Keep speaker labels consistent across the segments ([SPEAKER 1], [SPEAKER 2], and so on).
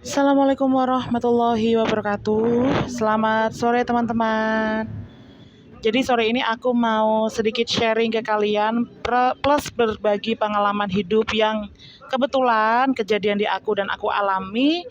[SPEAKER 1] Assalamualaikum warahmatullahi wabarakatuh. Selamat sore teman-teman. Jadi sore ini aku mau sedikit sharing ke kalian plus berbagi pengalaman hidup yang kebetulan kejadian di aku dan aku alami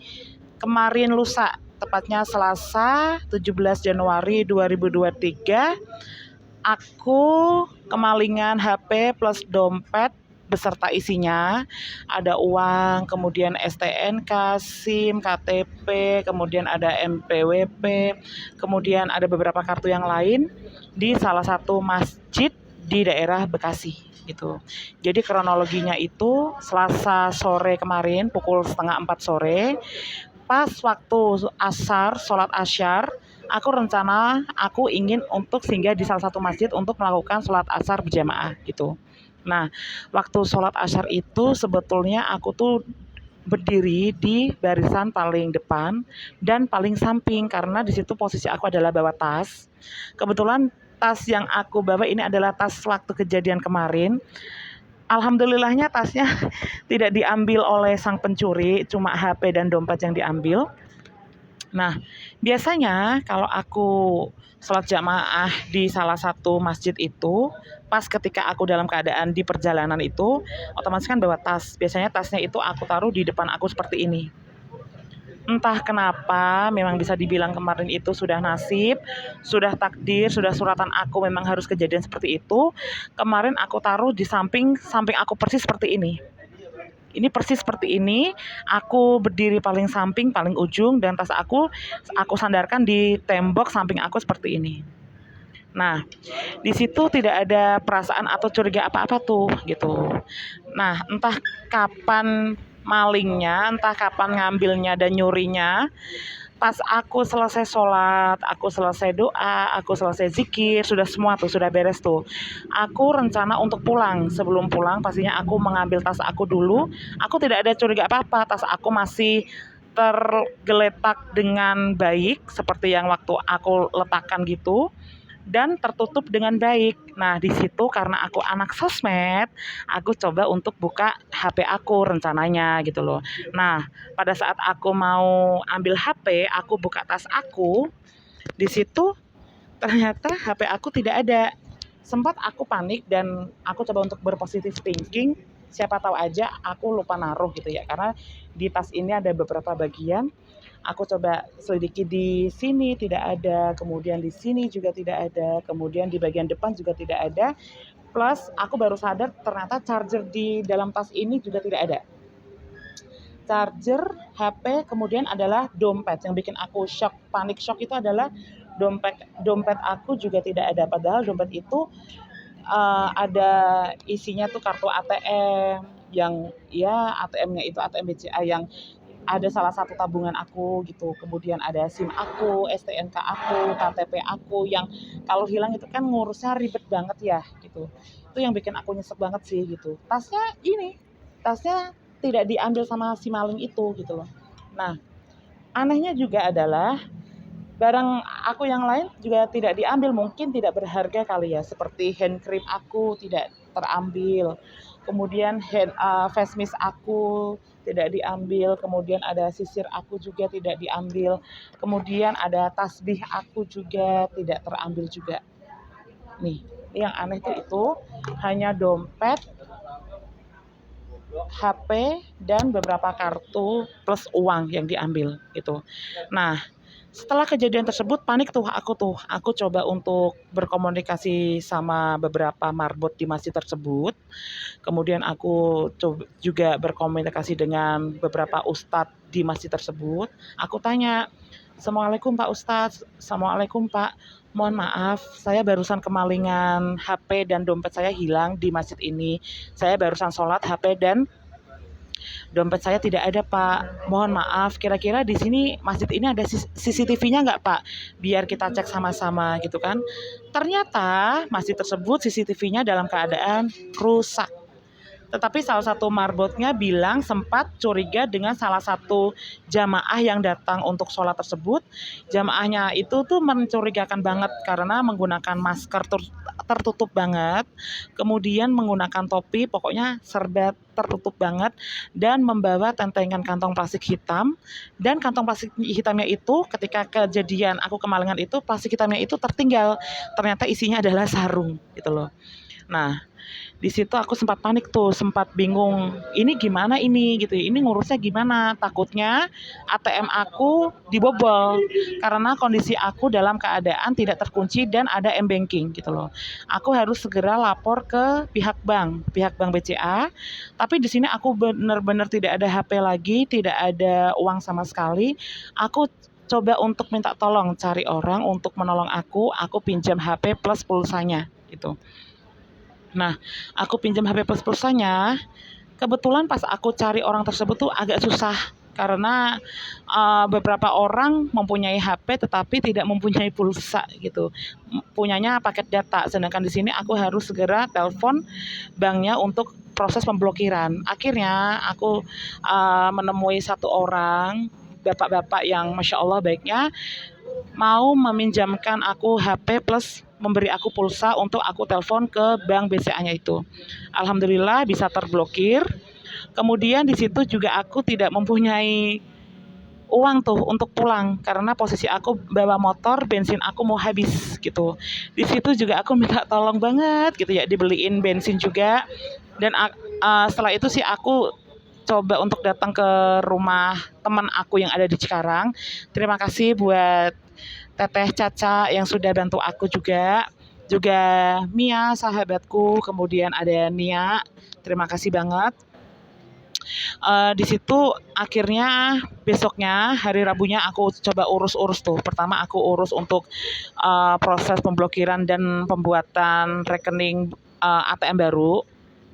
[SPEAKER 1] kemarin lusa, tepatnya Selasa 17 Januari 2023. Aku kemalingan HP plus dompet beserta isinya, ada uang, kemudian STNK, SIM, KTP, kemudian ada MPWP, kemudian ada beberapa kartu yang lain di salah satu masjid di daerah Bekasi gitu. Jadi kronologinya itu Selasa sore kemarin pukul setengah 4 sore, pas waktu sholat asyar, aku ingin untuk singgah di salah satu masjid untuk melakukan sholat asar berjamaah gitu. Nah, waktu sholat asyar itu sebetulnya aku tuh berdiri di barisan paling depan dan paling samping karena di situ posisi aku adalah bawa tas. Kebetulan tas yang aku bawa ini adalah tas waktu kejadian kemarin. Alhamdulillahnya tasnya tidak diambil oleh sang pencuri, cuma HP dan dompet yang diambil. Nah, biasanya kalau aku sholat jamaah di salah satu masjid itu, pas ketika aku dalam keadaan di perjalanan itu, otomatis kan bawa tas. Biasanya tasnya itu aku taruh di depan aku seperti ini. Entah kenapa, memang bisa dibilang kemarin itu sudah nasib, sudah takdir, sudah suratan aku memang harus kejadian seperti itu. Kemarin aku taruh di samping aku persis seperti ini. Ini persis seperti ini, aku berdiri paling samping, paling ujung, dan tas aku sandarkan di tembok samping aku seperti ini. Nah, di situ tidak ada perasaan atau curiga apa-apa tuh, gitu. Nah, entah kapan malingnya, entah kapan ngambilnya dan nyurinya, pas aku selesai sholat, aku selesai doa, aku selesai zikir, sudah semua tuh, sudah beres tuh. Aku rencana untuk pulang. Sebelum pulang pastinya aku mengambil tas aku dulu. Aku tidak ada curiga apa-apa, tas aku masih tergeletak dengan baik seperti yang waktu aku letakkan gitu dan tertutup dengan baik. Nah, di situ karena aku anak sosmed, aku coba untuk buka HP aku rencananya gitu loh. Nah, pada saat aku mau ambil HP, aku buka tas aku, di situ ternyata HP aku tidak ada. Sempat aku panik dan aku coba untuk berpositif thinking, siapa tahu aja aku lupa naruh gitu ya. Karena di tas ini ada beberapa bagian. Aku coba selidiki di sini tidak ada, kemudian di sini juga tidak ada, kemudian di bagian depan juga tidak ada. Plus aku baru sadar ternyata charger di dalam tas ini juga tidak ada. Charger, HP, kemudian adalah dompet. Yang bikin aku panik shock itu adalah dompet aku juga tidak ada. Padahal dompet itu ada isinya tuh kartu ATM yang ya ATM-nya itu ATM BCA yang ada salah satu tabungan aku gitu, kemudian ada SIM aku, STNK aku, KTP aku yang kalau hilang itu kan ngurusnya ribet banget ya gitu. Itu yang bikin aku nyesek banget sih gitu. Tasnya tidak diambil sama si maling itu gitu loh. Nah, anehnya juga adalah barang aku yang lain juga tidak diambil, mungkin tidak berharga kali ya, seperti hand cream aku tidak terambil, kemudian face mist aku tidak diambil, kemudian ada sisir aku juga tidak diambil, kemudian ada tasbih aku juga tidak terambil juga. Nih, yang aneh itu hanya dompet, HP, dan beberapa kartu plus uang yang diambil gitu. Nah, setelah kejadian tersebut panik tuh aku tuh. Aku coba untuk berkomunikasi sama beberapa marbot di masjid tersebut. Kemudian aku juga berkomunikasi dengan beberapa ustadz di masjid tersebut. Aku tanya, "Assalamualaikum Pak Ustadz, Assalamualaikum Pak. Mohon maaf, saya barusan kemalingan HP dan dompet saya hilang di masjid ini. Saya barusan sholat, HP dan dompet saya tidak ada Pak. Mohon maaf, kira-kira di sini masjid ini ada CCTV-nya nggak Pak? Biar kita cek sama-sama gitu kan." Ternyata masjid tersebut CCTV-nya dalam keadaan rusak. Tetapi salah satu marbotnya bilang sempat curiga dengan salah satu jamaah yang datang untuk sholat tersebut. Jamaahnya itu tuh mencurigakan banget karena menggunakan masker tertutup banget, kemudian menggunakan topi, pokoknya serba tertutup banget, dan membawa tentengan kantong plastik hitam. Dan kantong plastik hitamnya itu ketika kejadian aku kemalingan itu, plastik hitamnya itu tertinggal, ternyata isinya adalah sarung gitu loh. Nah, di situ aku sempat panik tuh, sempat bingung, ini gimana ini gitu, ini ngurusnya gimana, takutnya ATM aku dibobol karena kondisi aku dalam keadaan tidak terkunci dan ada m-banking gitu loh. Aku harus segera lapor ke pihak bank BCA, tapi di sini aku benar-benar tidak ada HP lagi, tidak ada uang sama sekali. Aku coba untuk minta tolong cari orang untuk menolong aku pinjam HP plus pulsanya gitu. Nah, aku pinjam HP plus pulsanya, kebetulan pas aku cari orang tersebut tuh agak susah karena beberapa orang mempunyai HP tetapi tidak mempunyai pulsa gitu. Punyanya paket data, sedangkan di sini aku harus segera telepon banknya untuk proses pemblokiran. Akhirnya aku menemui satu orang, bapak-bapak yang Masya Allah baiknya, mau meminjamkan aku HP plus memberi aku pulsa untuk aku telepon ke bank BCA-nya itu. Alhamdulillah bisa terblokir. Kemudian di situ juga aku tidak mempunyai uang tuh untuk pulang karena posisi aku bawa motor, bensin aku mau habis gitu. Di situ juga aku minta tolong banget gitu ya, dibeliin bensin juga. Dan setelah itu sih aku coba untuk datang ke rumah teman aku yang ada di Cikarang. Terima kasih buat Teteh Caca yang sudah bantu aku juga Mia sahabatku, kemudian ada Nia, terima kasih banget. Di situ akhirnya besoknya hari Rabunya aku coba urus-urus tuh. Pertama aku urus untuk proses pemblokiran dan pembuatan rekening ATM baru.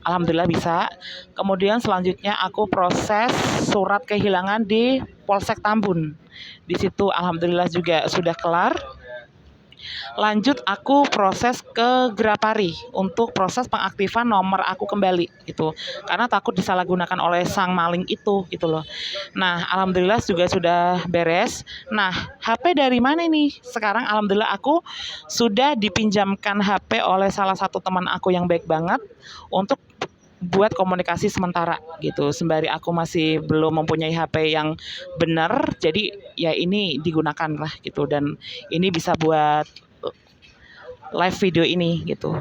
[SPEAKER 1] Alhamdulillah bisa. Kemudian selanjutnya aku proses surat kehilangan di Polsek Tambun. Di situ alhamdulillah juga sudah kelar. Lanjut aku proses ke Grapari untuk proses pengaktifan nomor aku kembali gitu. Karena takut disalahgunakan oleh sang maling itu gitu loh. Nah, alhamdulillah juga sudah beres. Nah, HP dari mana nih? Sekarang alhamdulillah aku sudah dipinjamkan HP oleh salah satu teman aku yang baik banget untuk buat komunikasi sementara gitu. Sembari aku masih belum mempunyai HP yang benar, jadi ya ini digunakan lah gitu, dan ini bisa buat live video ini gitu.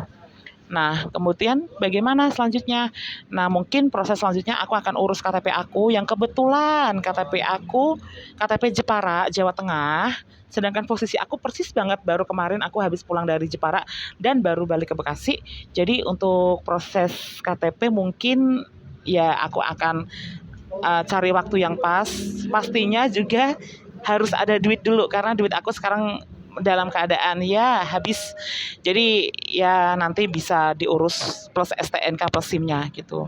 [SPEAKER 1] Nah, kemudian bagaimana selanjutnya? Nah, mungkin proses selanjutnya aku akan urus KTP aku yang kebetulan KTP aku KTP Jepara, Jawa Tengah. Sedangkan posisi aku persis banget baru kemarin aku habis pulang dari Jepara dan baru balik ke Bekasi. Jadi untuk proses KTP mungkin ya aku akan cari waktu yang pas. Pastinya juga harus ada duit dulu karena duit aku sekarang dalam keadaan ya habis. Jadi ya nanti bisa diurus plus STNK plus SIM-nya gitu.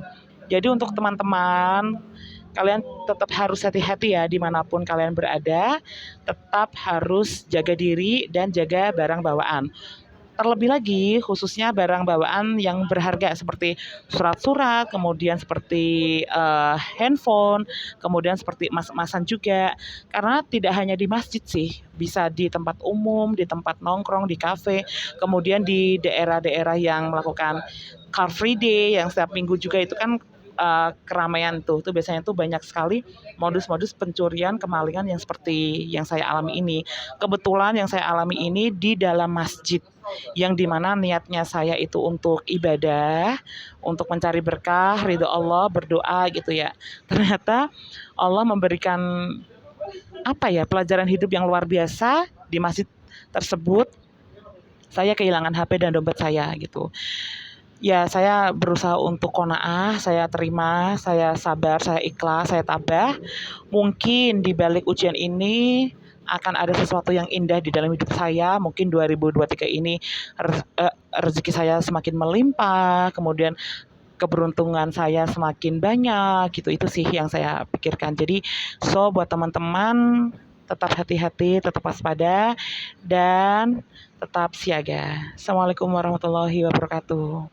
[SPEAKER 1] Jadi untuk teman-teman, kalian tetap harus hati-hati ya dimanapun kalian berada. Tetap harus jaga diri dan jaga barang bawaan. Terlebih lagi khususnya barang bawaan yang berharga seperti surat-surat, kemudian seperti handphone, kemudian seperti emas-emasan juga. Karena tidak hanya di masjid sih, bisa di tempat umum, di tempat nongkrong, di kafe, kemudian di daerah-daerah yang melakukan Car Free Day yang setiap minggu juga itu kan keramaian tuh biasanya tuh banyak sekali modus-modus pencurian, kemalingan yang seperti yang saya alami ini. Kebetulan yang saya alami ini di dalam masjid yang dimana niatnya saya itu untuk ibadah, untuk mencari berkah, ridho Allah, berdoa gitu ya. Ternyata Allah memberikan pelajaran hidup yang luar biasa di masjid tersebut. Saya kehilangan HP dan dompet saya gitu. Ya saya berusaha untuk qanaah, saya terima, saya sabar, saya ikhlas, saya tabah. Mungkin di balik ujian ini akan ada sesuatu yang indah di dalam hidup saya. Mungkin 2023 ini rezeki saya semakin melimpah, kemudian keberuntungan saya semakin banyak gitu. Itu sih yang saya pikirkan. Jadi buat teman-teman tetap hati-hati, tetap waspada, dan tetap siaga. Assalamualaikum warahmatullahi wabarakatuh.